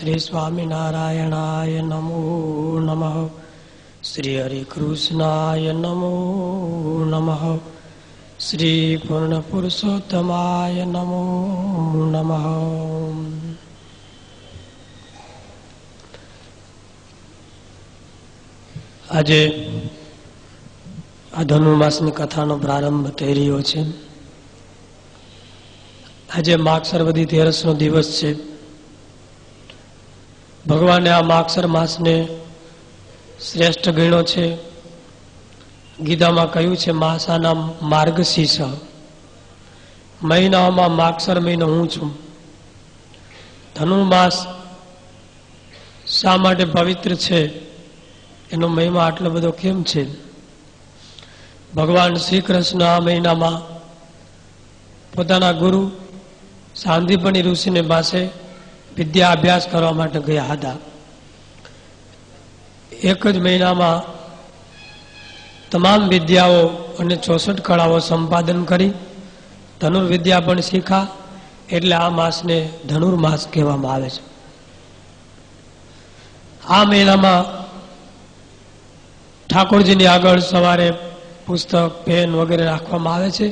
श्री स्वामिनारायणाय नमो नमः। श्री हरिकृष्णाय नमो नमः। श्री पूर्ण पुरुषोत्तमाय नमो नमः। આજે આ ધનુર્માસની કથાનો પ્રારંભ થઈ રહ્યો છે. આજે માગસર વદી 13નો દિવસ છે. ભગવાને આ માગસર માસને શ્રેષ્ઠ ગણ્યો છે. ગીતામાં કહ્યું છે માસાના માર્ગશીર્ષ, મહિનાઓમાં માગસર મહિનો હું છું. ધનુર્માસ શા માટે પવિત્ર છે, એનો મહિમા આટલો બધો કેમ છે? ભગવાન શ્રી કૃષ્ણ આ મહિનામાં પોતાના ગુરુ સાંદીપની ઋષિને પાસે વિદ્યા અભ્યાસ કરવા માટે ગયા હતા. એક જ મહિનામાં તમામ વિદ્યાઓ અને 64 કળાઓ સંપાદન કરી ધનુર્વિદ્યા પણ શીખા. એટલે આ માસને ધનુર્માસ કહેવામાં આવે છે. આ મહિનામાં ઠાકોરજીની આગળ સવારે પુસ્તક, પેન વગેરે રાખવામાં આવે છે.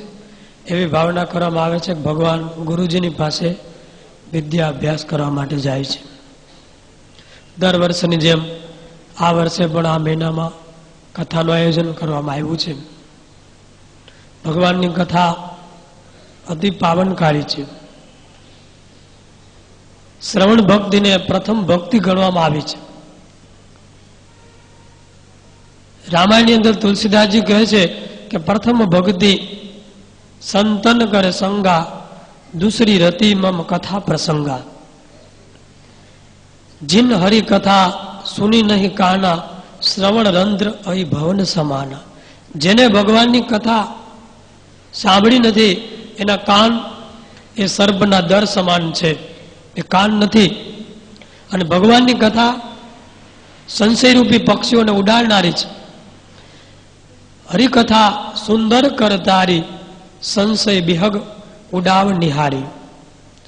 એવી ભાવના કરવામાં આવે છે કે ભગવાન ગુરુજીની પાસે વિદ્યા અભ્યાસ કરવા માટે જાય છે. દર વર્ષની જેમ આ વર્ષે પણ આ મહિનામાં કથાનું આયોજન કરવામાં આવ્યું છે. ભગવાનની કથા અતિ પાવનકારી છે. શ્રવણ ભક્તિને પ્રથમ ભક્તિ ગણવામાં આવી છે. રામાયણની અંદર તુલસીદાસજી કહે છે કે પ્રથમ ભક્તિ સંતન કરે સંગા, દૂસરી રતિ મમ કથા પ્રસંગા. જીન હરિ કથા સુની નહીં કાના, શ્રવણ રંધ્ર અહી ભવન સમાના. જેને ભગવાનની કથા સાંભળી નથી એના કાન એ સર્પના દર સમાન છે, એ કાન નથી. અને ભગવાનની કથા સંશયરૂપી પક્ષીઓને ઉડાડનારી છે. હરિકથા સુંદર કરતારી, સંશય બિહગ ઉડાવ નિહારી.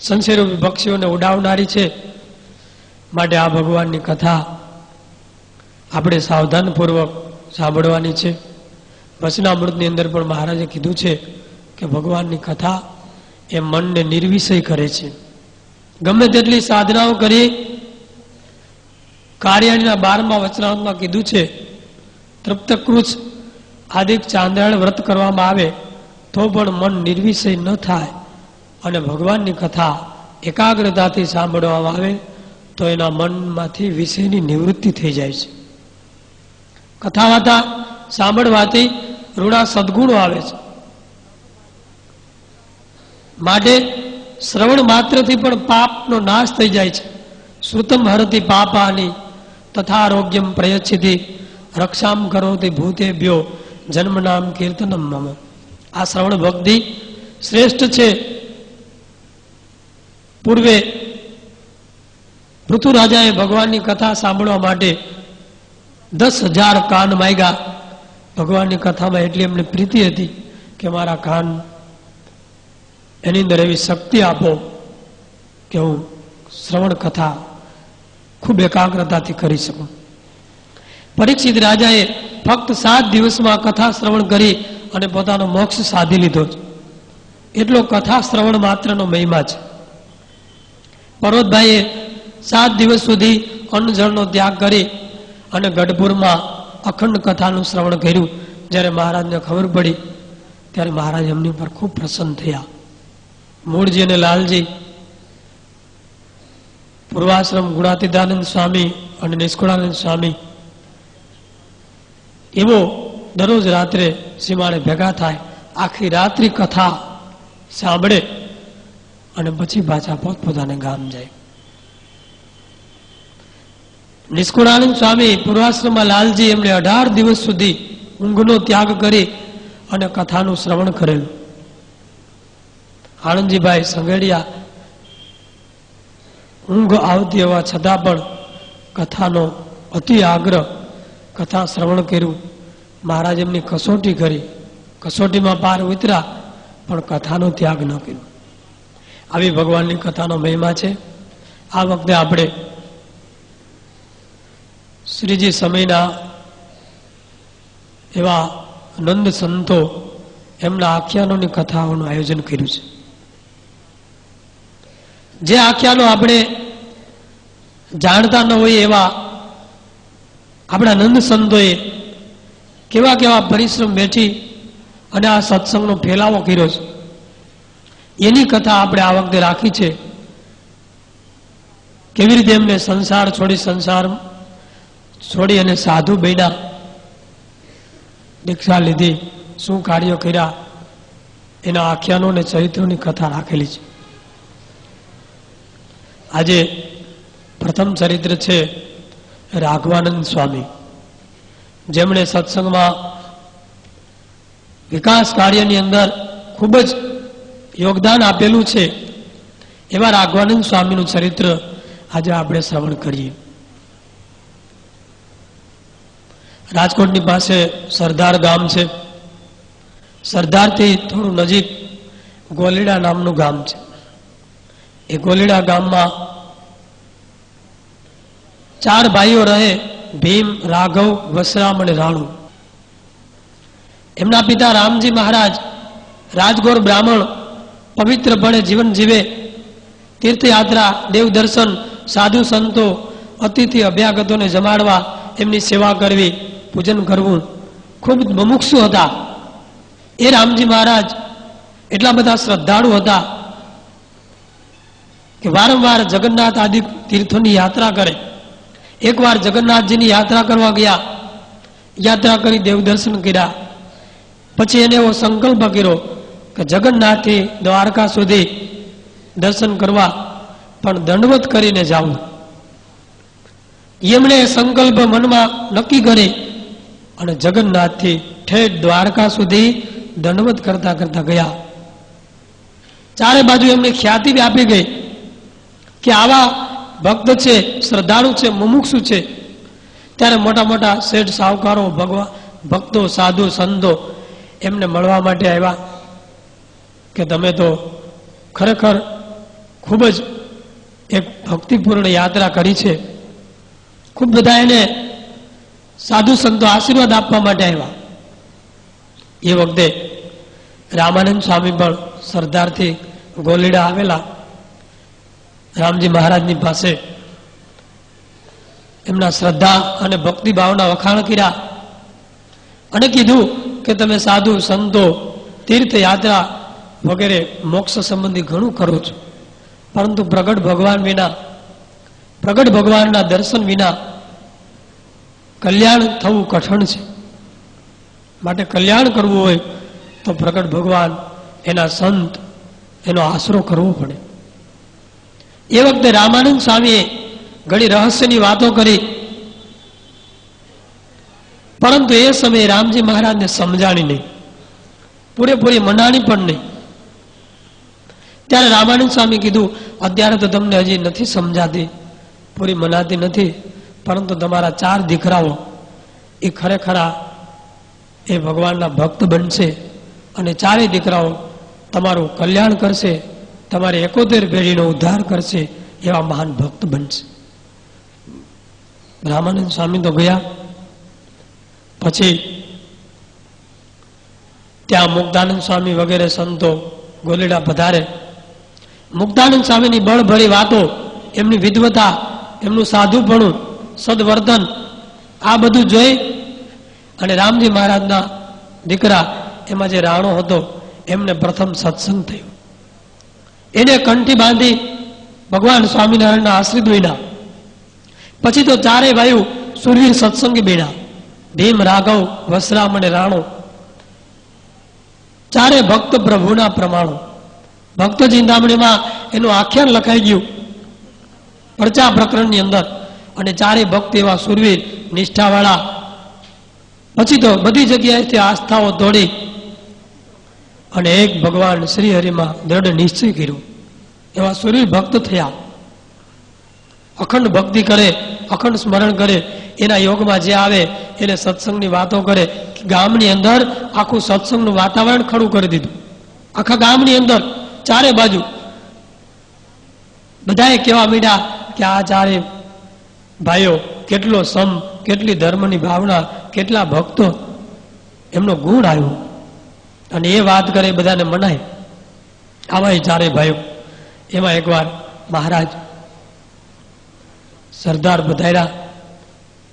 સંશયરૂપી પક્ષીઓને ઉડાવનારી છે. માટે આ ભગવાનની કથા આપણે સાવધાનપૂર્વક સાંભળવાની છે. વચનામૃતની અંદર પણ મહારાજે કીધું છે કે ભગવાનની કથા એ મનને નિર્વિષય કરે છે. ગમે તેટલી સાધનાઓ કરી, કાર્યાણીના 12મા વચનામૃતમાં કીધું છે તૃપ્તકૃત આદિક ચાંદ્રાયણ વ્રત કરવામાં આવે તો પણ મન નિર્વિષય ન થાય. અને ભગવાનની કથા એકાગ્રતાથી સાંભળવામાં આવે તો એના મનમાંથી વિષયની નિવૃત્તિ થઈ જાય છે. કથા વાર્તા સાંભળવાથી ઋણા સદગુણો આવે છે. માટે શ્રવણ માત્રથી પણ પાપનો નાશ થઈ જાય છે. શ્રુતમ હરતી પાપાની તથા આરોગ્યમ પ્રયચ્છિતિ, રક્ષામ કરોતિ ભૂતેભ્યો જન્મ નામ કીર્તનમ મમ. આ શ્રવણ ભક્તિ શ્રેષ્ઠ છે. પૂર્વે પૃથુરાજાએ ભગવાનની કથા સાંભળવા માટે 10,000 કાન માંગ્યા. ભગવાનની કથામાં એટલી એમને પ્રીતિ હતી કે મારા કાન એની અંદર એવી શક્તિ આપો કે હું શ્રવણ કથા ખૂબ એકાગ્રતાથી કરી શકું. પરીક્ષિત રાજાએ ફક્ત 7 દિવસમાં કથા શ્રવણ કરી અને પોતાનો મોક્ષ સાધી લીધો છે. એટલો કથા શ્રવણ માત્રનો મહિમા છે. પર્વતભાઈએ 7 દિવસ સુધી અન્ન જળનો ત્યાગ કરી અને ગઢપુરમાં અખંડ કથાનું શ્રવણ કર્યું. જ્યારે મહારાજને ખબર પડી ત્યારે મહારાજ એમની પર ખૂબ પ્રસન્ન થયા. મૂળજી અને લાલજી, પૂર્વાશ્રમ ગુણાતીતાનંદ સ્વામી અને નિષ્કુળાનંદ સ્વામી એવો દરરોજ રાત્રે સીમાડે ભેગા થાય, આખી રાત્રિ કથા સાંભળે અને પછી પાછા પોતપોતાને ગામ જાય. નિષ્કુળાનંદ સ્વામી પૂર્વાશ્રમમાં લાલજી એમણે 18 દિવસ સુધી ઊંઘનો ત્યાગ કરી અને કથાનું શ્રવણ કરેલું. આનંદજીભાઈ સંઘેડિયા ઊંઘ આવતી હોવા છતાં પણ કથાનો અતિ આગ્રહ, કથા શ્રવણ કર્યું. મહારાજ એમની કસોટી કરી, કસોટીમાં પાર ઉતર્યા પણ કથાનો ત્યાગ ન કર્યો. આવી ભગવાનની કથાનો મહિમા છે. આ વખતે આપણે શ્રીજી સમયના એવા નંદ સંતો એમના આખ્યાનોની કથાઓનું આયોજન કર્યું છે. જે આખ્યાનો આપણે જાણતા ન હોય એવા આપણા નંદ સંતોએ કેવા કેવા પરિશ્રમ વેઠી અને આ સત્સંગનો ફેલાવો કર્યો છે, એની કથા આપણે આ વખતે રાખી છે. કેવી રીતે એમને સંસાર છોડી અને સાધુ બન્યા, દીક્ષા લીધી, શું કાર્યો કર્યા, એના આખ્યાનો અને ચરિત્રોની કથા રાખેલી છે. આજે પ્રથમ ચરિત્ર છે રાઘવાનંદ સ્વામી, જેમણે સત્સંગમાં વિકાસ કાર્યની અંદર ખૂબ જ યોગદાન આપેલું છે. એવા રાઘવાનંદ સ્વામીનું ચરિત્ર આજે આપણે શ્રવણ કરીએ. રાજકોટની પાસે સરદાર ગામ છે. સરદારથી થોડું નજીક ગોલીડા નામનું ગામ છે. એ ગોલીડા ગામમાં 4 ભાઈઓ રહે, ભીમ, રાઘવ, વસરામ અને રાણુ. એમના પિતા રામજી મહારાજ રાજગોર બ્રાહ્મણ, પવિત્રપણે જીવન જીવે, તીર્થયાત્રા, દેવદર્શન, સાધુ સંતો, અતિથિ અભ્યાગતોને જમાડવા, એમની સેવા કરવી, પૂજન કરવું ખૂબ મુમુક્ષુ હતા. એ રામજી મહારાજ એટલા બધા શ્રદ્ધાળુ હતા કે વારંવાર જગન્નાથ આદિ તીર્થોની યાત્રા કરે. એકવાર જગન્નાથજીની યાત્રા કરવા ગયા, યાત્રા કરી દેવદર્શન કર્યા. પછી એને એવો સંકલ્પ કર્યો કે જગન્નાથથી દ્વારકા સુધી દર્શન કરવા પણ દંડવત કરીને જાવું. એમણે સંકલ્પ મનમાં નક્કી કરી અને જગન્નાથથી ઠેઠ દ્વારકા સુધી દંડવત કરતા કરતા ગયા. ચારે બાજુ એમને ખ્યાતિ વ્યાપી ગઈ કે આવા ભક્ત છે, શ્રદ્ધાળુ છે, મુમુક્ષુ છે. ત્યારે મોટા મોટા શેઠ, સાહુકારો, ભક્તો, સાધુ સંતો એમને મળવા માટે આવ્યા કે તમે તો ખરેખર ખૂબ જ એક ભક્તિપૂર્ણ યાત્રા કરી છે. ખૂબ બધા એને સાધુ સંતો આશીર્વાદ આપવા માટે આવ્યા. એ વખતે રામાનંદ સ્વામી પણ સરદારથી ગોલીડા આવેલા રામજી મહારાજની પાસે એમના શ્રદ્ધા અને ભક્તિ ભાવના વખાણ કર્યા અને કીધું કે તમે સાધુ સંતો, તીર્થયાત્રા વગેરે મોક્ષ સંબંધી ઘણું કરો છો, પરંતુ પ્રગટ ભગવાનના દર્શન વિના કલ્યાણ થવું કઠણ છે. માટે કલ્યાણ કરવું હોય તો પ્રગટ ભગવાન, એના સંત, એનો આશરો કરવો પડે. એ વખતે રામાનંદ સ્વામીએ ઘણી રહસ્યની વાતો કરી, પરંતુ એ સમયે રામજી મહારાજને સમજાણી નહીં, પૂરેપૂરી મનાણી પણ નહીં. ત્યારે રામાનંદ સ્વામી કીધું, અત્યારે તો તમને હજી નથી સમજાતી, પૂરી મનાતી નથી, પરંતુ તમારા 4 દીકરાઓ એ ખરેખરા એ ભગવાનના ભક્ત બનશે અને 4 દીકરાઓ તમારું કલ્યાણ કરશે, તમારી 71 પેઢીનો ઉદ્ધાર કરશે, એવા મહાન ભક્ત બનશે. રામાનંદ સ્વામી તો ગયા. પછી ત્યાં મુક્તાનંદ સ્વામી વગેરે સંતો ગોલીડા પધારે. મુક્તાનંદ સ્વામીની બળભરી વાતો, એમની વિદ્વતા, એમનું સાધુપણું, સદવર્તન, આ બધું જોઈ અને રામજી મહારાજના દીકરા એમાં જે રાણો હતો એમને પ્રથમ સત્સંગ થયો. એને કંઠી બાંધી ભગવાન સ્વામિનારાયણના આશ્રિત બન્યા. પછી તો 4 ભાઈઓ સુરવીર સત્સંગી બન્યા. ભીમ, રાઘવ, વસરામ અને રાણો 4 ભક્ત પ્રભુના પ્રમાણો. ભક્ત ચિંતામણીમાં એનું આખ્યાન લખાઈ ગયું પરચા પ્રકરણની અંદર. અને 4 ભક્ત એવા સુરવીર, નિષ્ઠાવાળા. પછી તો બધી જગ્યાએથી આસ્થાઓ તોડી અને એક ભગવાન શ્રી હરિમાં દ્રઢ નિશ્ચય કર્યો. એવા સુરવીર ભક્ત થયા. અખંડ ભક્તિ કરે, અખંડ સ્મરણ કરે, એના યોગમાં જે આવે એને સત્સંગની વાતો કરે. ગામની અંદર આખું સત્સંગનું વાતાવરણ ખડું કરી દીધું. આખા ગામની અંદર 4 બાજુ બધાએ કહેવા માંડ્યા કે આ 4 ભાઈઓ કેટલો સમ, કેટલી ધર્મની ભાવના, કેટલા ભક્તો, એમનો ગુણ આવ્યો. અને એ વાત કરે બધાને મનાય. આવા ચારે ભાઈઓ. એમાં એકવાર મહારાજ સરદાર પધાર્યા.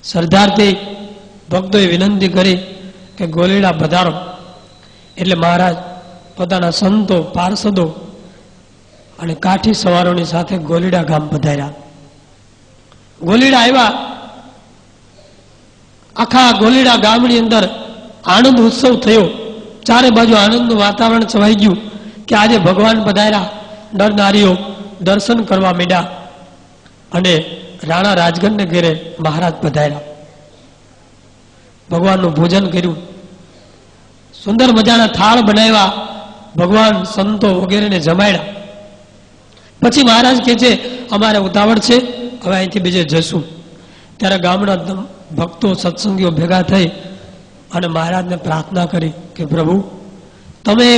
સરદારથી ભક્તોએ વિનંતી કરી કે ગોલીડા પધારો. એટલે મહારાજ પોતાના સંતો, પાર્ષદો અને કાઠી સવારોની સાથે ગોલીડા ગામ પધાર્યા. ગોલીડા આવ્યા. આખા ગોલીડા ગામની અંદર આનંદ ઉત્સવ થયો. ચારે બાજુ આનંદનું વાતાવરણ છવાઈ ગયું કે આજે ભગવાન પધાર્યા. નર નારીઓ દર્શન કરવા માંડ્યા અને રાણા રાજગઢને ઘેરે મહારાજ પધાર્યા. ભગવાનનું ભોજન કર્યું. સુંદર મજાના થાળ બનાવ્યા. ભગવાન, સંતો વગેરેને જમાડ્યા. પછી મહારાજ કહે છે અમારે ઉતાવળ છે, હવે અહીંથી બીજે જશું. ત્યારે ગામના ભક્તો, સત્સંગીઓ ભેગા થઈ અને મહારાજને પ્રાર્થના કરી કે પ્રભુ, તમે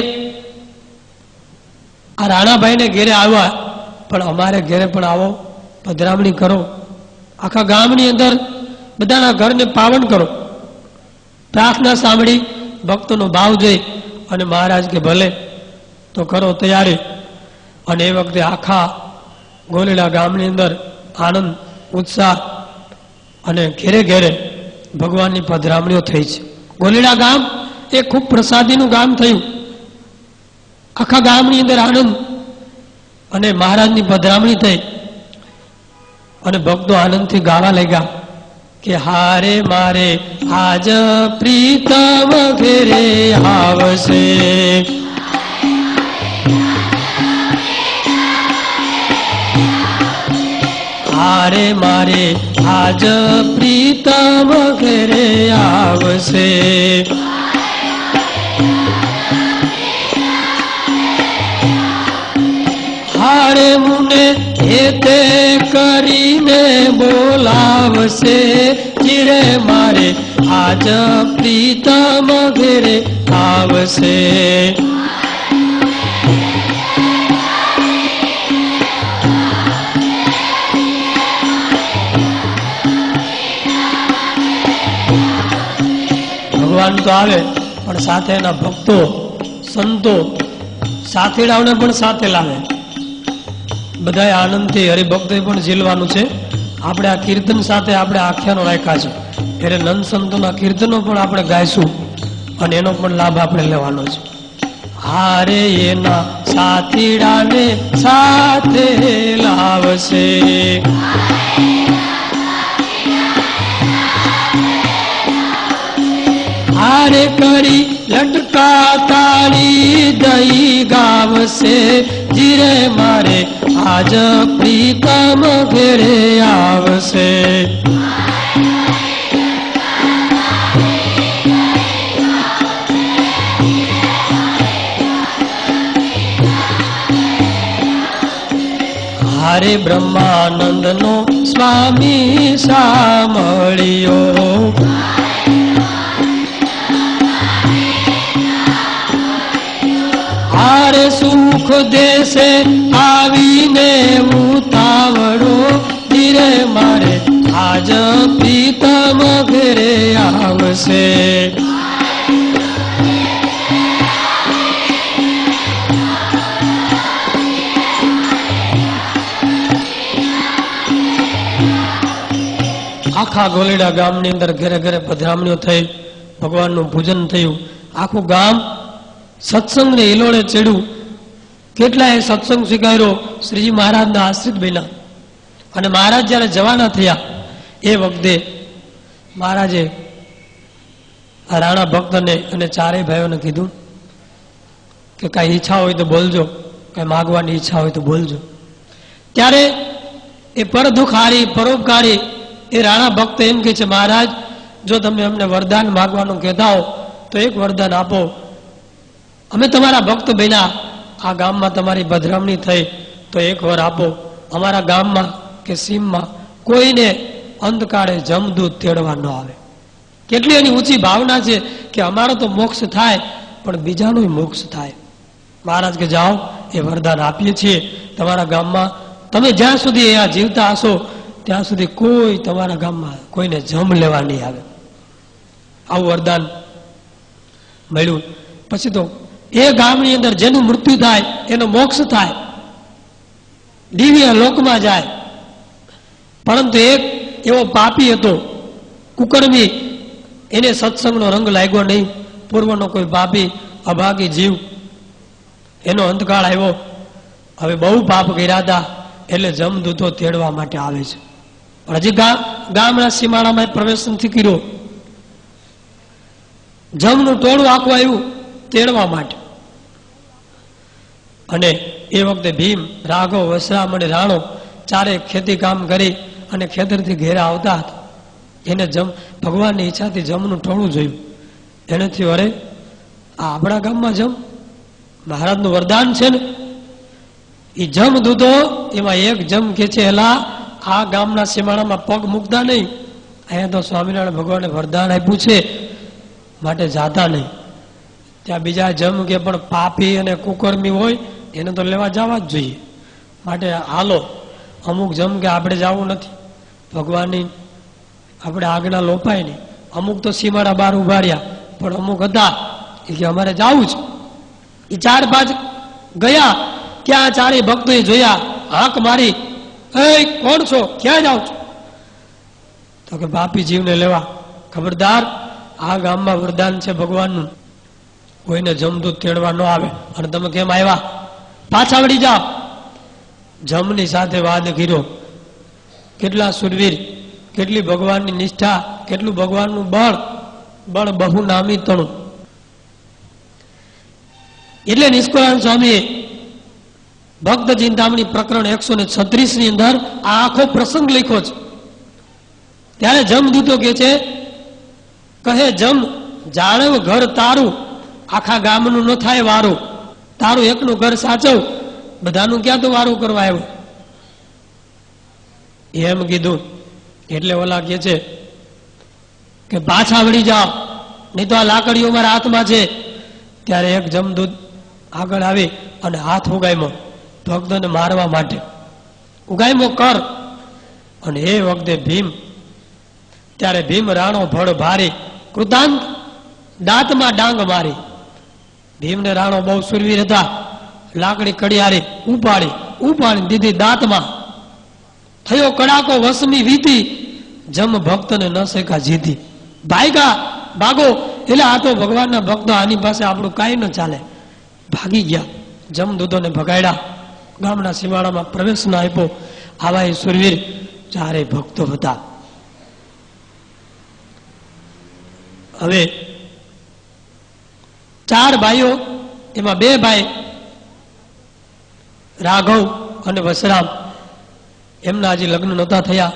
આ રાણાભાઈને ઘેરે આવ્યા, પણ અમારે ઘેરે પણ આવો, પધરામણી કરો. આખા ગામની અંદર બધાના ઘરને પાવન કરો. પ્રાર્થના સાંભળી, ભક્તોનો ભાવ જોઈ અને મહારાજ કે ભલે, તો કરો તૈયારી. અને એ વખતે આખા ગોલીડા ગામની અંદર આનંદ, ઉત્સાહ અને ઘેરે ઘેરે ભગવાનની પધરામણીઓ થઈ છે. ગોલીડા ગામ એ ખૂબ પ્રસાદીનું ગામ થયું. આખા ગામની અંદર આનંદ અને મહારાજની પધરામણી થઈ અને ભક્તો આનંદથી ગાવા લાગ્યા કે હારે મારે આજ પ્રીતમ ઘેરે આવશે, હારે મારે આજ પ્રીતમ ઘેરે આવશે. હારે મુને હેતે કરીને બોલાવશે, ચીરે મારે આજ પ્રીતમ ઘેરે આવશે. ભગવાન તો આવે, પણ સાથે એના ભક્તો, સંતો, સાથીડાઓને પણ સાથે લાવે. બધાએ આનંદથી હરિભક્તોએ પણ ઝીલવાનું છે. આપણે આ કીર્તન સાથે આપણે આખ્યાનો રાખ્યા છે, એટલે નંદ સંતોના કીર્તનો પણ આપણે ગાઈશું અને એનો પણ લાભ આપણે લેવાનો છે. હારે એના સાથીડાને સાથે લાવશે, હારે કરી લટકા તાળી દઈ ગાવશે, જીરે મારે આજ પ્રીતમ ઘેરે આવશે. હારે બ્રહ્માનંદનો સ્વામી સાંભળ્યો, હારે સુખ દેશે આવીને ઉતાવળો, ધીરે મારે આજ પ્રીતમ ઘેરે આવશે. આખા ગોલીડા ગામની અંદર ઘરે ઘરે પધરામણીઓ થઈ, ભગવાનનું પૂજન થયું. આખું ગામ સત્સંગને હિલોળે ચડ્યું. કેટલાય સત્સંગ સ્વીકાર્યો, શ્રીજી મહારાજના આશ્રિત બન્યા. અને મહારાજ જયારે જવાના થયા એ વખતે મહારાજે આ રાણા ભક્તને અને ચારેય ભાઈઓને કીધું કે કાંઈ ઈચ્છા હોય તો બોલજો, કાંઈ માગવાની ઈચ્છા હોય તો બોલજો. ત્યારે એ પરદુખારી, પરોપકારી એ રાણા ભક્ત એમ કહે છે, મહારાજ જો તમે અમને વરદાન માગવાનું કહેતા હો તો એક વરદાન આપો. અમે તમારા ભક્ત બન્યા, આ ગામમાં તમારી પધરામણી થઈ તો એક વર આપો. અમારા ગામમાં કે સીમમાં કોઈને અંધકાળે જમદૂત તેડવા ન આવે. કેટલી એની ઊંચી ભાવના છે કે અમારો તો મોક્ષ થાય પણ બીજાનો મોક્ષ થાય. મહારાજ કે જાઓ, એ વરદાન આપીએ છીએ તમારા ગામમાં. તમે જ્યાં સુધી અહીંયા જીવતા હશો ત્યાં સુધી કોઈ તમારા ગામમાં કોઈને જમ લેવા નહીં આવે. આવું વરદાન મળ્યું. પછી તો એ ગામની અંદર જેનું મૃત્યુ થાય એનો મોક્ષ થાય, દિવ્ય લોકમાં જાય. પરંતુ એક એવો પાપી હતો, કુકર્મી, એને સત્સંગનો રંગ લાગ્યો નહીં. પૂર્વનો કોઈ પાપી અભાગી જીવ, એનો અંતકાળ આવ્યો. હવે બહુ પાપ કર્યા હતા એટલે જમદૂતો તેડવા માટે આવે છે. પણ હજી ગામના સીમાડામાં પ્રવેશ નથી કર્યો. જમનું ટોળું આખું આવ્યું તેડવા માટે. અને એ વખતે ભીમ, રાઘવ, વસરામ અને રાણો ચારે ખેતી કામ કરી અને ખેતરથી ઘેરા આવતા હતા. એને ભગવાનની ઈચ્છાથી જમનું ટોળું જોયું. એને થયું, અરે આ આપણા ગામમાં જમ, મહારાજનું વરદાન છે ને. એ જમ દૂધો એમાં એક જમ કે છે, એલા આ ગામના સીમાડામાં પગ મૂકતા નહીં, અહીંયા તો સ્વામિનારાયણ ભગવાને વરદાન આપ્યું છે માટે જાતા નહીં. ત્યાં બીજા જમ કે પણ પાપી અને કુકર્મી હોય એને તો લેવા જવા જ જોઈએ, માટે હાલો. અમુક જમ કે આપણે જવું નથી, ભગવાનની આપણે આજ્ઞા લોપાય નહીં. અમુક તો સીમાડા બહાર ઉભા રહ્યા, પણ અમુક હતા એ કે અમારે જવું છે. એ 4-5 ગયા, ત્યાં ચારેય ભક્તોએ જોયા, હાંક મારી, એ કોણ છો, ક્યાં જાઓ છો? તો કે પાપી જીવને લેવા. ખબરદાર, આ ગામમાં વરદાન છે ભગવાનનું, કોઈને જમદૂત તેડવા ન આવે. અને તમે કેમ આવ્યા? પાછા વળી જાઓ. જમની સાથે વાદ કર્યો. કેટલા સુરવીર, કેટલી ભગવાનની નિષ્ઠા, કેટલું ભગવાનનું બળ બહુ નામી તણું. એટલે નિષ્કુળાનંદ સ્વામીએ ભક્ત ચિંતામણી પ્રકરણ 136 ની અંદર આ આખો પ્રસંગ લખ્યો છે. ત્યારે જમદૂતો કે છે, કહે જમ જાણવ ઘર તારું, આખા ગામનું ન થાય વારું, તારું એકનું ઘર સાચવ, બધાનું ક્યાં તો વારું કરવા આવ્યું? એમ કીધું. એટલે ઓલા કે છે કે પાછા વળી જાઓ, નહીં તો આ લાકડીઓ મારા હાથમાં છે. ત્યારે એક જમદૂત આગળ આવી અને હાથ ઉગામ્યો ભક્તોને મારવા માટે. ઉગામ્યો કર. અને એ વખતે ત્યારે ભીમ રાણો ભળ ભારી, કૃતાંત દાંતમાં ડાંગ મારી. ભીમને રાણો બહુ સુરવીર હતા. લાકડી કડિયારી ઉપાડી દીધી દાંતમાં. થયો કડાકો વસમી વીતી, જમ ભક્તને ન શેકા જીતી. ભાગો. એટલે આ તો ભગવાનના ભક્તો, આની પાસે આપણું કાંઈ ન ચાલે. ભાગી ગયા, જમદૂતોને ભગાડ્યા, ગામના સીમાડામાં પ્રવેશ ન આપ્યો. આવા એ સુરવીર ચારે ભક્તો હતા. હવે 4 ભાઈઓ, એમાં 2 ભાઈ રાઘવ અને વસરામ, એમના હજી લગ્ન નહોતા થયા.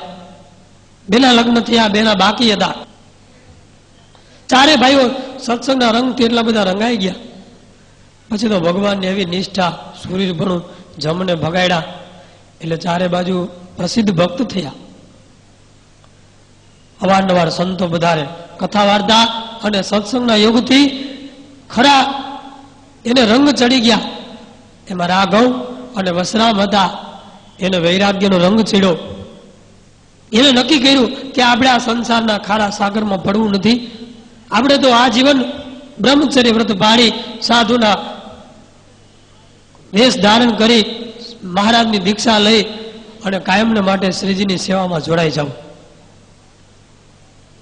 બેના લગ્ન થયા, બેના બાકી હતા. 4 ભાઈઓ સત્સંગના રંગથી એટલા બધા રંગાઈ ગયા. પછી તો ભગવાનની એવી નિષ્ઠા, સુરીરપણું, જમને ભગાડ્યા. એટલે 4 બાજુ પ્રસિદ્ધ ભક્ત થયા. અવારનવાર સંતો વધારે કથા વાર્તા અને સત્સંગના યોગથી ખરા એને રંગ ચડી ગયા. એમાં રાઘવ અને વસરામ હતા. એને વૈરાગ્યનો રંગ ચડ્યો. એને નક્કી કર્યું કે આપણે આ સંસારના ખારા સાગરમાં પડવું નથી. આપણે તો આ જીવન બ્રહ્મચર્ય વ્રત પાડી, સાધુના વેશ ધારણ કરી, મહારાજની દીક્ષા લઈ અને કાયમને માટે શ્રીજીની સેવામાં જોડાઈ જાવ.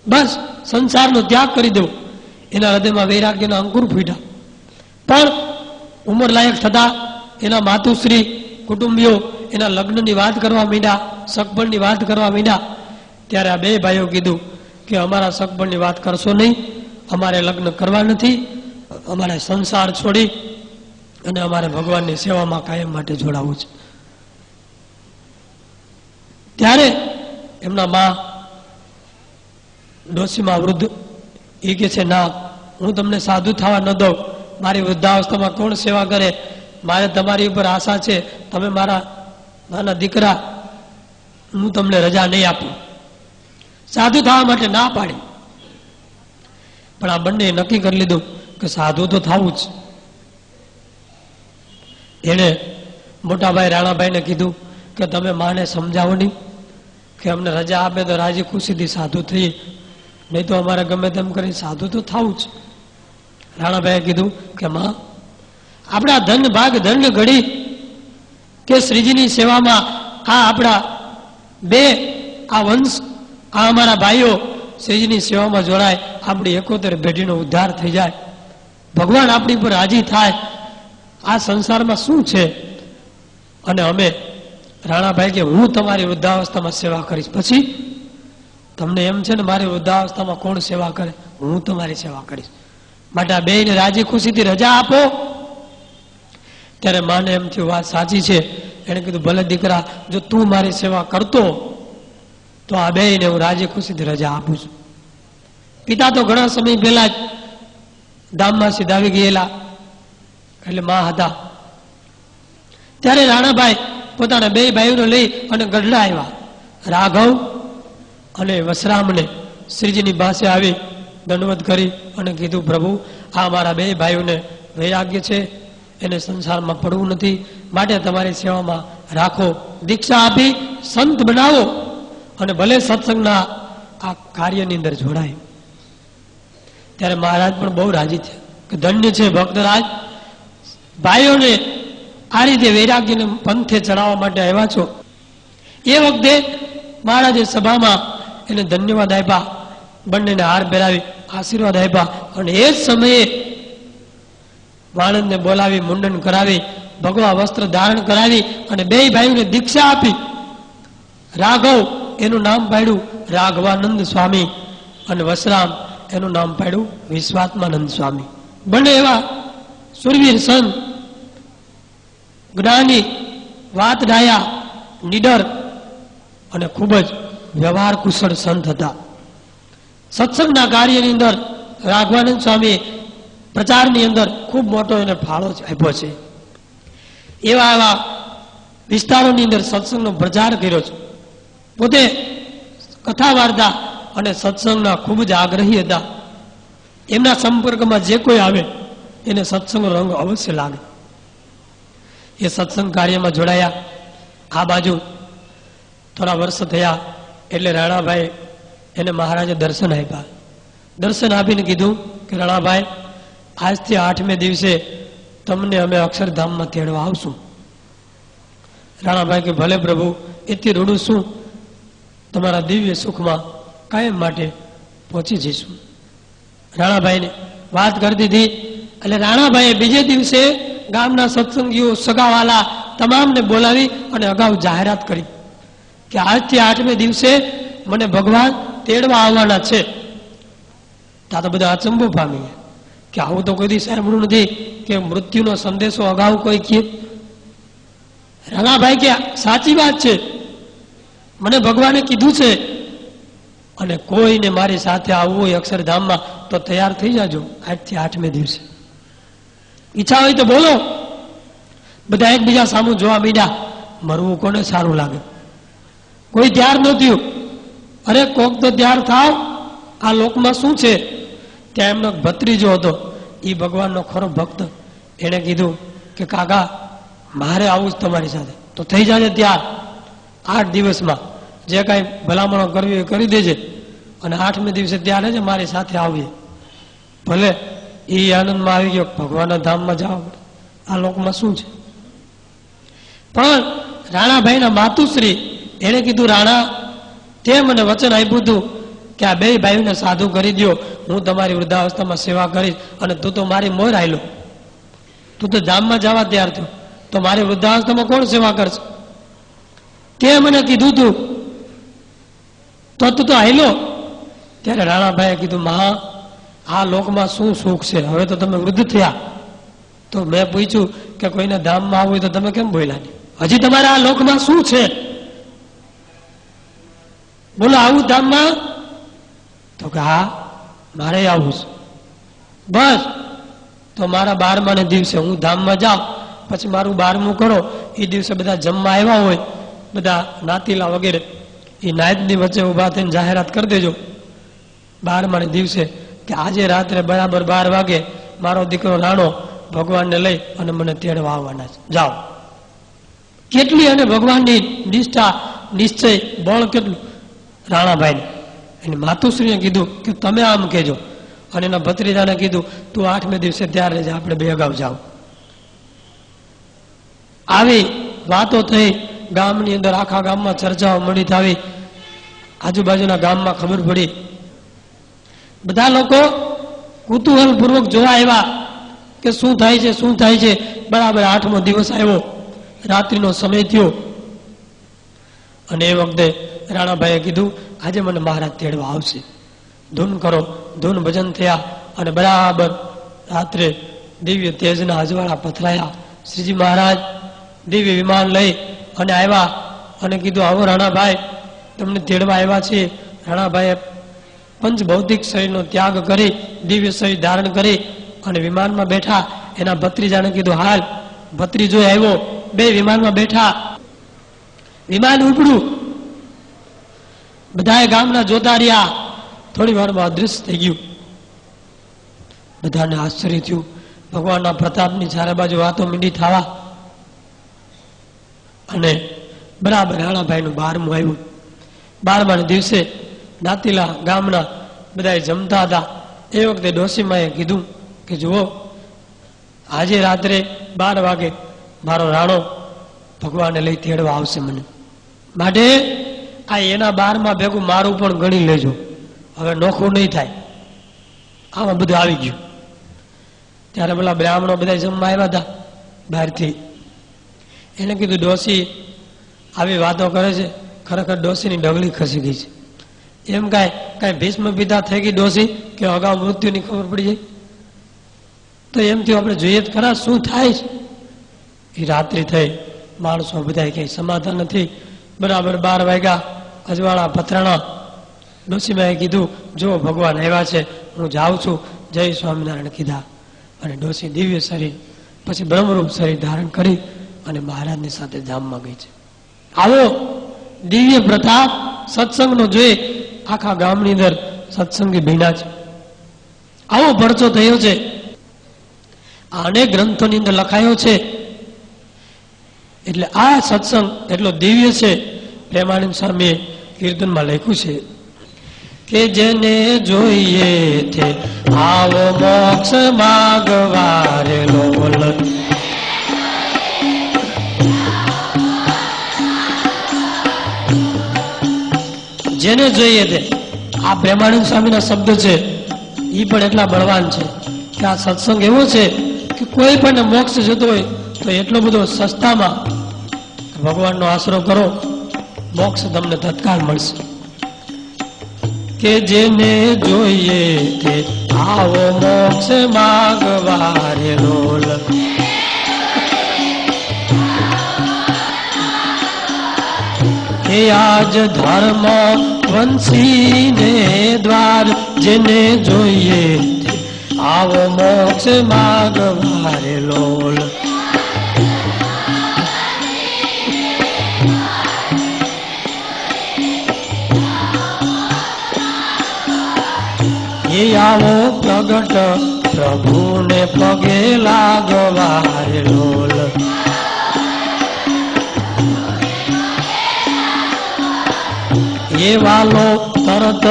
બસ સંસારનો ત્યાગ કરી દેવું. એના હૃદયમાં વૈરાગ્યના અંકુર ફૂટ્યા. પણ ઉંમર લાયક થતા એના માતુશ્રી, કુટુંબીઓ એના લગ્નની વાત કરવા માંડ્યા, સગપણની વાત કરવા માંડ્યા. ત્યારે આ 2 ભાઈઓ કીધું કે અમારા સગપણની વાત કરશો નહીં, અમારે લગ્ન કરવા નથી, અમારે સંસાર છોડી અને અમારે ભગવાનની સેવામાં કાયમ માટે જોડાવું છે. ત્યારે એમના મા ડોશીમાં વૃદ્ધ એ કે છે, ના, હું તમને સાધુ થવા ન દઉં. મારી વૃદ્ધાવસ્થામાં કોણ સેવા કરે? મારે તમારી ઉપર આશા છે. તમે મારા નાના દીકરા, હું તમને રજા નહીં આપું. સાધુ થવા માટે ના પાડી. પણ આ બંને નક્કી કરી લીધું કે સાધુ તો થવું જ. એને મોટા ભાઈ રાણાભાઈને કીધું કે તમે માને સમજાવો નહીં, કે અમને રજા આપે તો રાજી ખુશીથી સાધુ થઈએ, નહીં તો અમારે ગમે તેમ કરી સાધુ તો થવું જ. રાણાભાઈએ કીધું કે માં, આપણા ધન ભાગ ધન ઘડી કે શ્રીજીની સેવામાં આ આપણા બે આ વંશ આ અમારા ભાઈઓ શ્રીજીની સેવામાં જોડાય, આપણી 71 પેઢીનો ઉદ્ધાર થઈ જાય, ભગવાન આપણી પર રાજી થાય, આ સંસારમાં શું છે? અને અમે રાણાભાઈ કે હું તમારી વૃદ્ધાવસ્થામાં સેવા કરીશ. પછી તમને એમ છે ને મારી વૃદ્ધાવસ્થામાં કોણ સેવા કરે? હું તમારી સેવા કરીશ. માટે આ બેયને રાજી ખુશીથી રજા આપો. ત્યારે માને એમ થયું વાત સાચી છે. એને કીધું ભલે દીકરા, જો તું મારી સેવા કરતો તો આ બેયને હું રાજી ખુશીથી રજા આપું છું. પિતા તો ઘણા સમય પહેલા જ ધામમાં સીધાવી ગયેલા, એટલે માં હતા. ત્યારે રાણાભાઈ પોતાના બે ભાઈઓને લઈ અને ગઢડા આવ્યા. રાઘવ અને વસરામને શ્રીજીની પાસે આવી દંડવત કરી અને કીધું, પ્રભુ, આ મારા બે ભાઈઓને વૈરાગ્ય છે, એને સંસારમાં પડવું નથી, માટે તમારી સેવામાં રાખો, દીક્ષા આપી સંત બનાવો અને ભલે સત્સંગના આ કાર્યની અંદર જોડાય. ત્યારે મહારાજ પણ બહુ રાજી છે કે ધન્ય છે ભક્તરાજ, ભાઈઓને આ રીતે વૈરાગ્યને પંથે ચડાવવા માટે આવ્યા છો. એ વખતે મહારાજે સભામાં એને ધન્યવાદ આપ્યા, બંનેને હાર પહેરાવી આશીર્વાદ આપ્યા, અને એ જ સમયે વાણંદને બોલાવી મુંડન કરાવી ભગવા વસ્ત્ર ધારણ કરાવી અને બે ભાઈઓને દીક્ષા આપી. રાઘવ એનું નામ પાડ્યું રાઘવાનંદ સ્વામી અને વસરામ એનું નામ પાડ્યું વિશ્વાત્માનંદ સ્વામી. બંને એવા સુરવીર સંત, જ્ઞાની, વાત ડાયા, નીડર અને ખૂબ જ વ્યવહાર કુશળ સંત હતા. સત્સંગના કાર્યની અંદર રાઘવાનંદ સ્વામી પ્રચારની અંદર ખૂબ મોટો એને ફાળો આપ્યો છે. એવા એવા વિસ્તારોની અંદર સત્સંગનો પ્રચાર કર્યો છે. પોતે કથા વાર્તા અને સત્સંગના ખૂબ જ આગ્રહી હતા. એમના સંપર્કમાં જે કોઈ આવે એને સત્સંગનો રંગ અવશ્ય લાગે. એ સત્સંગ કાર્યમાં જોડાયા. આ બાજુ થોડા વર્ષ થયા એટલે રાણાભાઈ એને મહારાજે દર્શન આપ્યા. દર્શન આપીને કીધું કે રાણાભાઈ, આજથી 8મે દિવસે તમને અમે અક્ષરધામમાં તેડવા આવશું. રાણાભાઈ કે ભલે પ્રભુ, એથી રૂડું શું, તમારા દિવ્ય સુખમાં કાયમ માટે પહોંચી જઈશું. રાણાભાઈને વાત કરી દીધી. એટલે રાણાભાઈએ બીજે દિવસે ગામના સત્સંગીઓ, સગાવાલા તમામને બોલાવી અને અગાઉ જાહેરાત કરી કે આજથી 8મે દિવસે મને ભગવાન તેડવા આવવાના છે. ત્યાં તો બધા અચંબો પામી કે આવું તો કોઈ દી સાંભળ્યું નથી કે મૃત્યુનો સંદેશો અગાઉ કોઈ કહે. રાણાભાઈ કે સાચી વાત છે, મને ભગવાને કીધું છે, અને કોઈને મારી સાથે આવવું હોય અક્ષરધામમાં તો તૈયાર થઈ જાજો આજથી 8મે દિવસે. ઈચ્છા હોય તો બોલો. બધા એકબીજા સામુ જોવા માંડ્યા. મરવું કોને સારું લાગે? કોઈ તૈયાર ન થયું. અરે કોક તો તૈયાર થાવ, આ લોકમાં શું છે? ત્યાં એમનો ભત્રીજો હતો, એ ભગવાનનો ખરો ભક્ત. એણે કીધું કે કાકા, મારે આવું જ તમારી સાથે, તો થઈ જાય ત્યાર. 8 દિવસમાં જે કાંઈ ભલામણો કરવી એ કરી દેજે, અને 8મે દિવસે ત્યારે જ મારી સાથે આવીએ. ભલે એ આનંદમાં આવી ગયો, ભગવાનના ધામમાં જાવ, આ લોકમાં શું છે? પણ રાણાભાઈના માતુશ્રી એણે કીધું, રાણા, તે મને વચન આપ્યું હતું કે આ બે ભાઈઓને સાધુ કરી દો, હું તમારી વૃદ્ધાવસ્થામાં સેવા કરીશ, અને તું તો મારી મોર આવેલો, તું તો ધામમાં જવા તૈયાર થયો, તો મારી વૃદ્ધાવસ્થામાં કોણ સેવા કરશે? તે મને કીધું તું તો તું તો આવેલો. ત્યારે રાણાભાઈએ કીધું, મહા, આ લોકમાં શું સુખ છે? હવે તો તમે વૃદ્ધ થયા. તો મેં પૂછ્યું કે કોઈને ધામમાં આવવું હોય તો તમે કેમ બોલ્યા નહીં? હજી તમારે આ લોકમાં શું છે? બોલો, આવું ધામમાં? તો કે હા, મારે આવું છે. બસ, તો મારા 12માને દિવસે હું ધામમાં જાઉં, પછી મારું 12મું કરો, એ દિવસે બધા જમવા આવ્યા હોય, બધા નાતીલા વગેરે, એ નાયતની વચ્ચે ઊભા થઈને જાહેરાત કરી દેજો 12માને દિવસે કે આજે રાત્રે બરાબર 12 વાગે મારો દીકરો રાણો ભગવાનને લઈ અને મને તેડવા આવવાના છે, જાઓ. કેટલી અને ભગવાનની નિષ્ઠા, નિશ્ચય, બળ કેટલું! રાણાભાઈને. એની માતુશ્રીએ કીધું કે તમે આમ કહેજો, અને એના ભત્રીજાને કીધું તું 8મે દિવસે તૈયાર રહેજે, આપણે બે અગાઉ જાઓ. આવી વાતો થઈ ગામની અંદર, આખા ગામમાં ચર્ચાઓ મળી થાવી. આજુબાજુના ગામમાં ખબર પડી. બધા લોકો કુતૂહલપૂર્વક જોવા આવ્યા કે શું થાય છે, શું થાય છે. બરાબર 8મો દિવસ આવ્યો, રાત્રિનો સમય થયો, અને એ વખતે રાણાભાઈએ કીધું આજે મને મહારાજ તેડવા આવશે, ધૂન કરો. ધૂન ભજન થયા, અને બરાબર રાત્રે દિવ્ય તેજના અજવાળા પથરાયા. શ્રીજી મહારાજ દિવ્ય વિમાન લઈ અને આવ્યા, અને કીધું આવો રાણાભાઈ, તમને તેડવા આવ્યા છીએ. રાણાભાઈએ પંચ ભૌતિક શરીરનો ત્યાગ કરી દિવ્ય શરીર ધારણ કરી અને વિમાનમાં બેઠા. એના ભત્રીજાને કીધું હાલ. ભત્રીજો આવ્યો, બે વિમાનમાં બેઠા. વિમાન ઉપડ્યું, બધાએ ગામના જોતા રહ્યા. થોડી વારમાં અદૃશ્ય થઈ ગયું. બધાને આશ્ચર્ય થયું. ભગવાનના પ્રતાપની ચારે બાજુ વાતો મીંડી થવા, અને બરાબર રાણાભાઈનું 12મું આવ્યું. 12માને દિવસે નાતીલા ગામના બધા જમતા હતા. એ વખતે ડોસીમાએ કીધું કે જુઓ, આજે રાત્રે 12 વાગે મારો રાણો ભગવાનને લઈ તેડવા આવશે મને, માટે આ એના 12માં ભેગું મારું પણ ગણી લેજો, હવે નોખું નહીં થાય. આમાં બધું આવી ગયું. ત્યારે પેલા બ્રાહ્મણો બધા જમવા આવ્યા હતા બહારથી. એને કીધું ડોસી આવી વાતો કરે છે, ખરેખર ડોસીની ડગલી ખસી ગઈ છે. એમ કાંઈ ભીષ્મ પિતા થઈ ગઈ ડોસી કે અગાઉ મૃત્યુની ખબર પડી જાય? તો એમથી આપણે જોઈએ જ ખરા શું થાય છે. એ રાત્રિ થઈ, માણસો બધા ક્યાંય સમાધાન નથી. બરાબર 12 વાગ્યા, અજવાળા પથરાણા. ડોસીમાએ કીધું જો ભગવાન આવ્યા છે, હું જાઉં છું, જય સ્વામિનારાયણ કીધા. અને ડોસી દિવ્ય શરીર, પછી બ્રહ્મરૂપ શરીર ધારણ કરી અને મહારાજની સાથે ધામમાં ગઈ છે. આવો દિવ્ય પ્રતાપ સત્સંગનો જોઈ આખા ગામની અંદર સત્સંગી ભીના છે. આવો પરચો થયો છે. આ અનેક ગ્રંથોની અંદર લખાયો છે. એટલે આ સત્સંગ એટલો દિવ્ય છે. પ્રેમાનંદ સ્વામીએ કીર્તનમાં લખ્યું છે કે જેને જોઈએ તે આવો મોક્ષ માગવારે લોલ. જેને જોઈએ તે, આ પ્રેમાનંદ સ્વામીના શબ્દ છે. એ પણ એટલા બળવાન છે કે આ સત્સંગ એવો છે કે કોઈ પણ મોક્ષ જતો હોય તો એટલો બધો સસ્તામાં ભગવાનનો આશરો કરો, મોક્ષ તમને તત્કાળ મળશે. કે જેને જોઈએ તે આવો મોક્ષ માગવારે લોલ. કે આજ ધર્મ વંશીને દ્વાર, જેને જોઈએ તે આવો મોક્ષ માગવારે લોલ. એ આવો પ્રગટ પ્રભુને પગે લાગવારે લોલ. એ વાલો તરત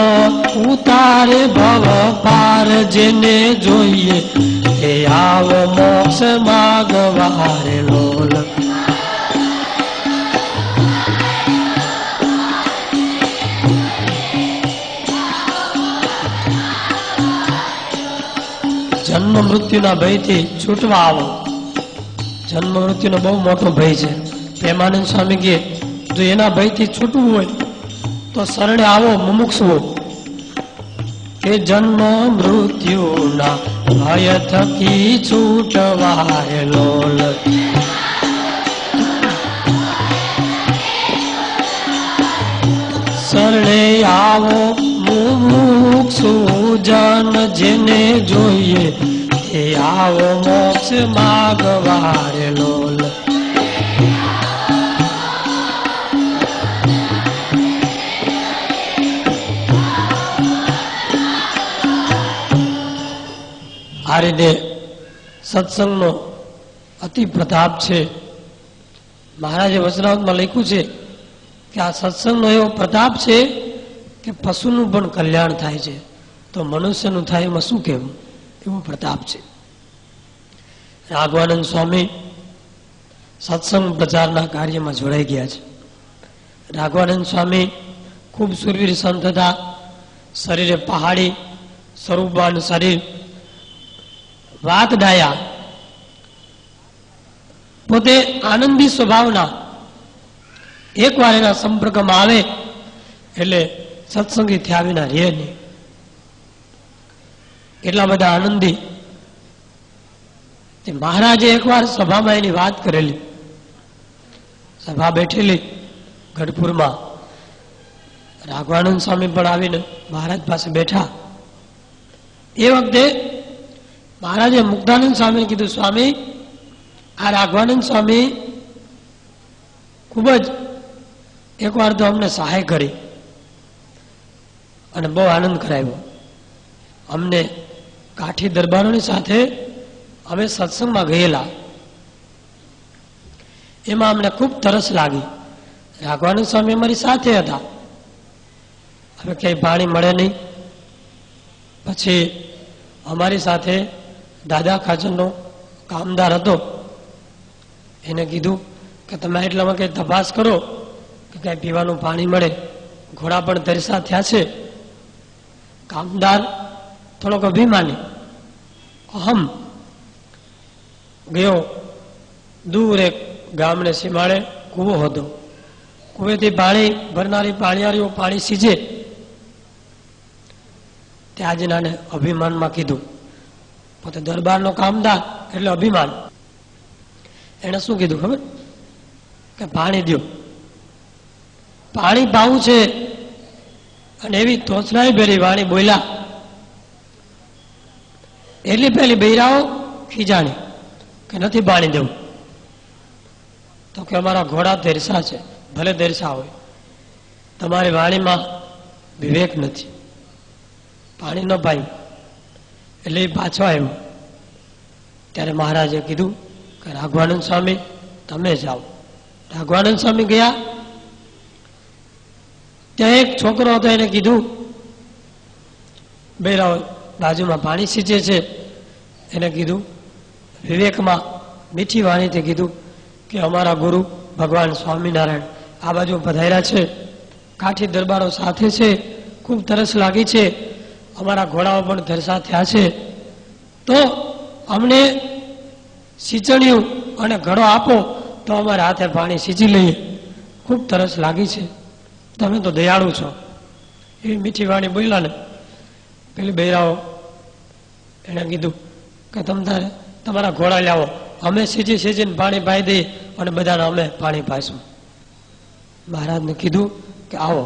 ઉતારે ભવ પાર, જેને જોઈએ એ આવો મોક્ષ માગવારે લોલ. જન્મ મૃત્યુના ભયથી છૂટવા આવો. જન્મ મૃત્યુનો બહુ મોટો ભય છે. પ્રેમાનંદ સ્વામી કહે જો એના ભયથી છૂટવું હોય તો શરણે આવો મુમુક્ષુઓ. કે જન્મ મૃત્યુના ભય થકી છૂટવારે લોલ. શરણે આવો મુમુક્ષુ જન, જેને જોઈએ એ આવો મોક્ષ માગવારે લોલ. આ રીતે સત્સંગનો અતિ પ્રતાપ છે. મહારાજે વચનામૃતમાં લખ્યું છે કે આ સત્સંગનો એવો પ્રતાપ છે કે પશુનું પણ કલ્યાણ થાય છે તો મનુષ્યનું થાય એમાં શું કહેવું, એવો પ્રતાપ છે. રાઘવાનંદ સ્વામી સત્સંગ પ્રચારના કાર્યમાં જોડાઈ ગયા છે. રાઘવાનંદ સ્વામી ખૂબ સુરવીર સંત હતા. શરીરે પહાડી સ્વરૂપવાન શરીર, વાત ડાયા, પોતે આનંદી સ્વભાવના. એકવાર એના સંપર્કમાં આવે એટલે સત્સંગી થયા વિના રહે નહીં. એટલા બધા આનંદી. મહારાજે એકવાર સભામાં એની વાત કરેલી. સભા બેઠેલી ગઢપુરમાં. રાઘવાનંદ સ્વામી પણ આવીને મહારાજ પાસે બેઠા. એ વખતે મહારાજે મુક્તાનંદ સ્વામીને કીધું, સ્વામી, આ રાઘવાનંદ સ્વામી ખૂબ જ એકવાર તો અમને સહાય કરી અને બહુ આનંદ કરાવ્યો. અમને કાઠી દરબારોની સાથે અમે સત્સંગમાં ગયેલા, એમાં અમને ખૂબ તરસ લાગી. રાઘવાનંદ સ્વામી અમારી સાથે હતા. હવે ક્યાંય પાણી મળે નહીં. પછી અમારી સાથે દાદા ખાચરનો કામદાર હતો. એને કીધું કે તમે એટલામાં કંઈ તપાસ કરો કે કાંઈ પીવાનું પાણી મળે. ઘોડા પણ તરસા થયા છે. કામદાર થોડોક અભિમાની, અહમ, ગયો. દૂર એક ગામને સીમાડે કૂવો હતો. કૂવેથી પાણી ભરનારી પાણીયારીઓ પાણી સીજે. ત્યાં જ નાને અભિમાનમાં કીધું. પોતે દરબારનો કામદાર એટલે અભિમાન. એને શું કીધું ખબર? કે પાણી દો, પાણી પાવું છે. અને એવી તોછડાઈ ભેરી વાણી બોલ્યા. એટલી પેલી બૈરાઓ ખીજાણી કે નથી પાણી દેવું. તો કે અમારા ઘોડા તેરસા છે. ભલે તેરસા હોય, તમારી વાણીમાં વિવેક નથી, પાણી ન પાયું. એટલે એ પાછો આવ્યો. ત્યારે મહારાજે કીધું કે રાઘવાનંદ સ્વામી તમે જાઓ. રાઘવાનંદ સ્વામી ગયા. ત્યાં એક છોકરો હતો. એને કીધું, બૈરાઓ બાજુમાં પાણી સીંચે છે. એને કીધું વિવેકમાં મીઠી વાણીથી કીધું કે અમારા ગુરુ ભગવાન સ્વામિનારાયણ આ બાજુ પધાર્યા છે. કાઠી દરબારો સાથે છે. ખૂબ તરસ લાગી છે. અમારા ઘોડાઓ પણ તરસા થયા છે. તો અમને સિંચણીયું અને ઘડો આપો તો અમારા હાથે પાણી સીંચી લઈએ. ખૂબ તરસ લાગી છે. તમે તો દયાળુ છો. એવી મીઠી વાણી બોલ્યા ને. પેલી બૈરાઓ એને કીધું કે તમારે તમારા ઘોડા લાવો, અમે સીજી સીજીને પાણી પાઈ દઈએ અને બધાને અમે પાણી પાઈશું. મહારાજને કીધું કે આવો.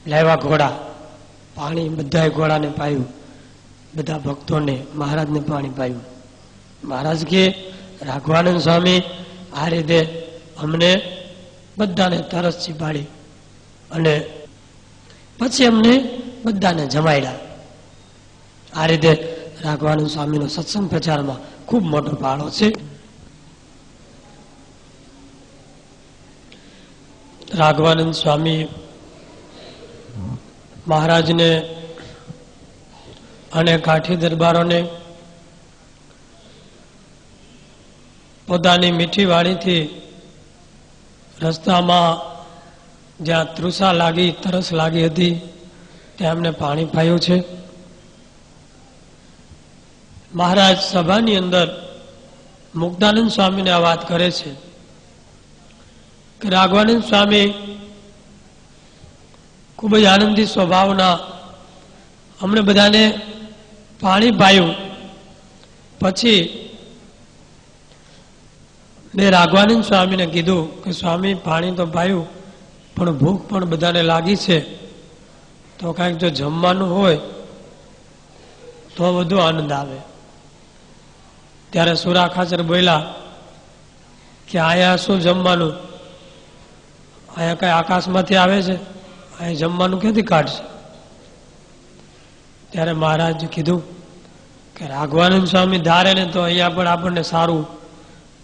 લાવ્યા ઘોડા, પાણી બધા ઘોડાને પાયું. બધા ભક્તોને મહારાજને પાણી પાયું. મહારાજ કે રાઘવાનંદ સ્વામી આ રીતે અમને બધાને તરસ છીપાડી અને પછી અમને બધાને જમાડ્યા. આ રીતે રાઘવાનંદ સ્વામીનો સત્સંગ પ્રચારમાં ખૂબ મોટો ફાળો છે. રાઘવાનંદ સ્વામી મહારાજને અને કાઠી દરબારોને પોતાની મીઠી વાણીથી રસ્તામાં જ્યાં તૃષા લાગી, તરસ લાગી હતી, ત્યાં એમને પાણી પાયું છે. મહારાજ સભાની અંદર મુક્તાનંદ સ્વામીને આ વાત કરે છે કે રાઘવાનંદ સ્વામી ખૂબ જ આનંદી સ્વભાવના, અમને બધાને પાણી પાયું. પછી મેં રાઘવાનંદ સ્વામીને કીધું કે સ્વામી પાણી તો પાયું પણ ભૂખ પણ બધાને લાગી છે, તો કાંઈક જો જમવાનું હોય તો વધુ આનંદ આવે. ત્યારે સુરા ખાચર બોલ્યા કે અહીંયા શું જમવાનું? અહીંયા કઈ આકાશમાંથી આવે છે? અહીંયા જમવાનું ક્યાંથી કાઢશે? ત્યારે મહારાજ કીધું કે રાઘવાનંદ સ્વામી ધારે ને તો અહીંયા પણ આપણને સારું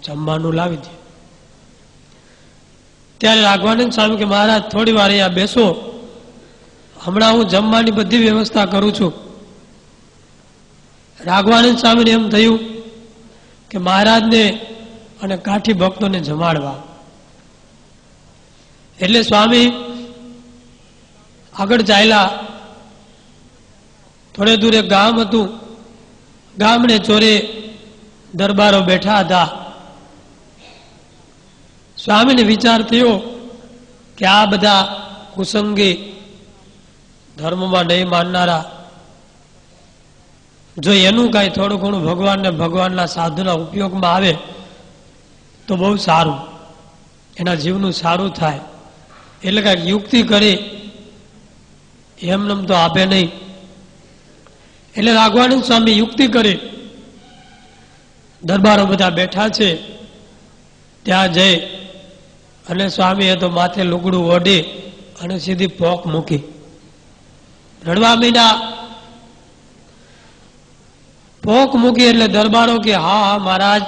જમવાનું લાવી દે. ત્યારે રાઘવાનંદ સ્વામી કે મહારાજ થોડી વાર અહીંયા બેસો, હમણાં હું જમવાની બધી વ્યવસ્થા કરું છું. રાઘવાનંદ સ્વામીને એમ થયું કે મહારાજને અને કાઠી ભક્તોને જમાડવા. એટલે સ્વામી આગળ ચાલ્યા. થોડે દૂર એક ગામ હતું. ગામને ચોરે દરબારો બેઠા હતા. સ્વામીને વિચાર થયો કે આ બધા કુસંગી, ધર્મમાં નહીં માનનારા, જો એનું કાંઈ થોડું ઘણું ભગવાનને ભગવાનના સાધુના ઉપયોગમાં આવે તો બહુ સારું, એના જીવનું સારું થાય. એટલે કાંઈક યુક્તિ કરી, એમનેમ તો આપે નહીં. એટલે રાઘવાનંદ સ્વામી યુક્તિ કરી. દરબારો બધા બેઠા છે ત્યાં જઈ અને સ્વામીએ તો માથે લુગડું ઓઢી અને સીધી પોક મૂકી. રડવા માંડ્યા. પોક મૂકી એટલે દરબારો કે હા હા મહારાજ,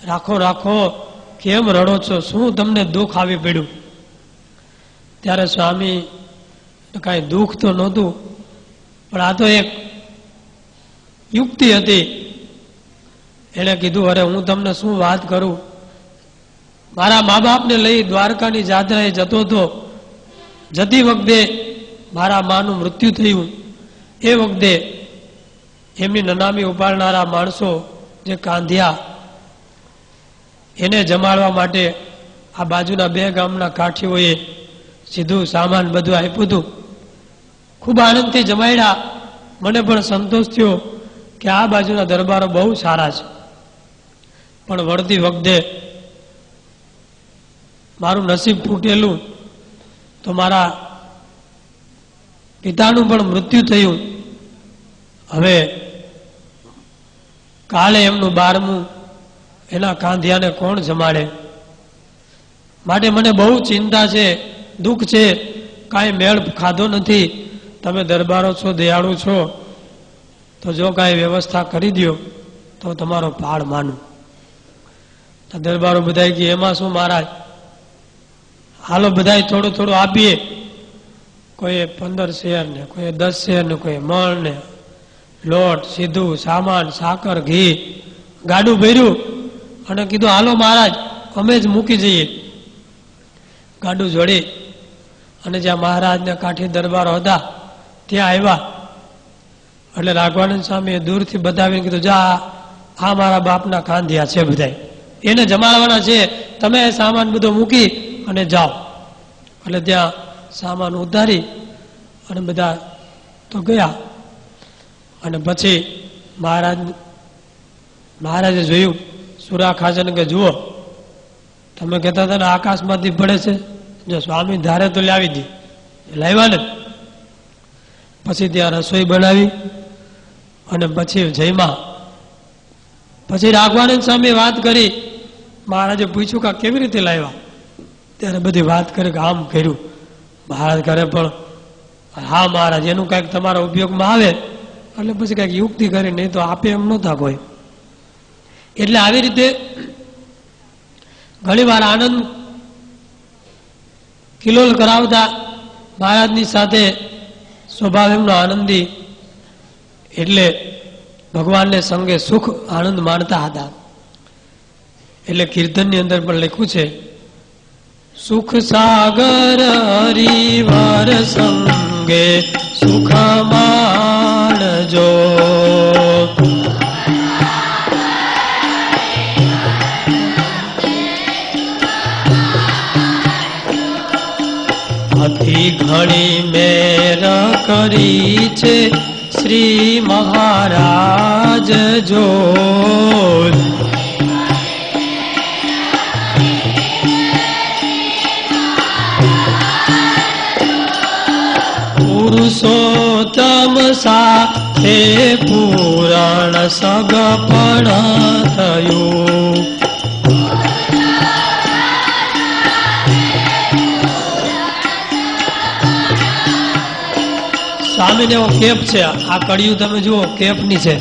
રાખો રાખો, કેમ રડો છો, શું તમને દુઃખ આવી પડ્યું? ત્યારે સ્વામી કાંઈ દુઃખ તો નહોતું, પણ આ તો એક યુક્તિ હતી. એણે કીધું અરે હું તમને શું વાત કરું, મારા મા બાપને લઈ દ્વારકાની જાત્રાએ જતો હતો. જતી વખતે મારા માનું મૃત્યુ થયું. એ વખતે એમની નનામી ઉપાડનારા માણસો જે કાંધ્યા, એને જમાડવા માટે આ બાજુના 2 ગામના કાઠીઓએ સીધું સામાન બધું આપ્યું હતું. ખૂબ આનંદથી જમાડ્યા. મને પણ સંતોષ થયો કે આ બાજુના દરબારો બહુ સારા છે. પણ વળતી વખતે મારું નસીબ ફૂટેલું તો મારા પિતાનું પણ મૃત્યુ થયું. હવે કાલે એમનું 12મું, એના કાંધિયાને કોણ જમાડે? માટે મને બહુ ચિંતા છે, દુઃખ છે. કાંઈ મેળ ખાધો નથી. તમે દરબારો છો, દયાળુ છો, તો જો કાંઈ વ્યવસ્થા કરી દો તો તમારો પાળ માનું. તો દરબારો બધા કે એમાં શું મહારાજ, હાલો બધા થોડું થોડું આપીએ. કોઈએ 15 શેર ને, કોઈએ 10 શેર ને, કોઈ મણ ને, લોટ, સીધું, સામાન, સાકર, ઘી, ગાડું ભર્યું અને કીધું હાલો મહારાજ અમે જ મૂકી જઈએ. ગાડું જોડી અને જ્યાં મહારાજને કાઠી દરબારો હતા ત્યાં આવ્યા. એટલે રાઘવાનંદ સ્વામીએ દૂરથી બતાવીને કીધું જા, આ મારા બાપના કાંધિયા છે, બધા એને જમાડવાના છે, તમે સામાન બધો મૂકી અને જાઓ. એટલે ત્યાં સામાન ઉતારી અને બધા તો ગયા. અને પછી મહારાજે જોયું સુરા ખાચર કે જુઓ, તમે કહેતા હતા ને આકાશમાંથી પડે છે, જો સ્વામી ધારે તો લાવી દી, લાવ્યા ને. પછી ત્યાં રસોઈ બનાવી અને પછી જયમાં. પછી રાઘવાનંદ સ્વામી વાત કરી. મહારાજે પૂછ્યું કે કેવી રીતે લાવ્યા? ત્યારે બધી વાત કરી કે આમ કર્યું. મહારાજ કરે પણ હા મહારાજ, એનું કંઈક તમારા ઉપયોગમાં આવે એટલે પછી કંઈક યુક્તિ કરી, નહીં તો આપે એમ નહોતા કોઈ. એટલે આવી રીતે ઘણી વાર આનંદ કિલોલ કરાવતા. મહારાજની સાથે સ્વભાવ એમનો આનંદી, એટલે ભગવાનને સંગે સુખ આનંદ માણતા હતા. એટલે કીર્તનની અંદર પણ લખ્યું છે, સુખ સાગર હરિવર સંગે સુખ માણજો, અતિ ઘણી મેર કરી છે શ્રી મહારાજ જો, પુરુષોત્તમ સાથે પુરાણ સગપણ થયું, સ્વામીને એવો કેપ છે. આ કળિયું તમે જુઓ કેપની છે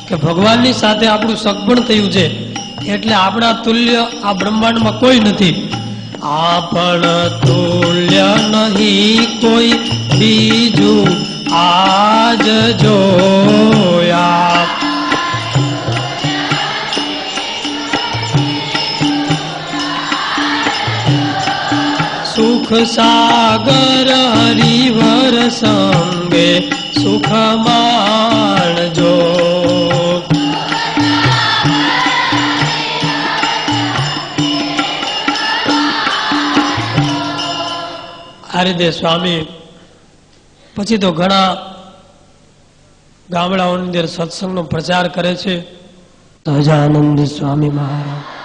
કે ભગવાનની સાથે આપણું સગપણ થયું છે. એટલે આપણા તુલ્ય આ બ્રહ્માંડમાં કોઈ નથી. આપણ તુલ્ય નહીં કોઈ બીજું આજ જોયા. સુખ સાગર હરિવર સંગે સુખ માણજો. આ રીતે સ્વામી પછી તો ઘણા ગામડાઓની અંદર સત્સંગનો પ્રચાર કરે છે. સહજાનંદ સ્વામી મહારાજ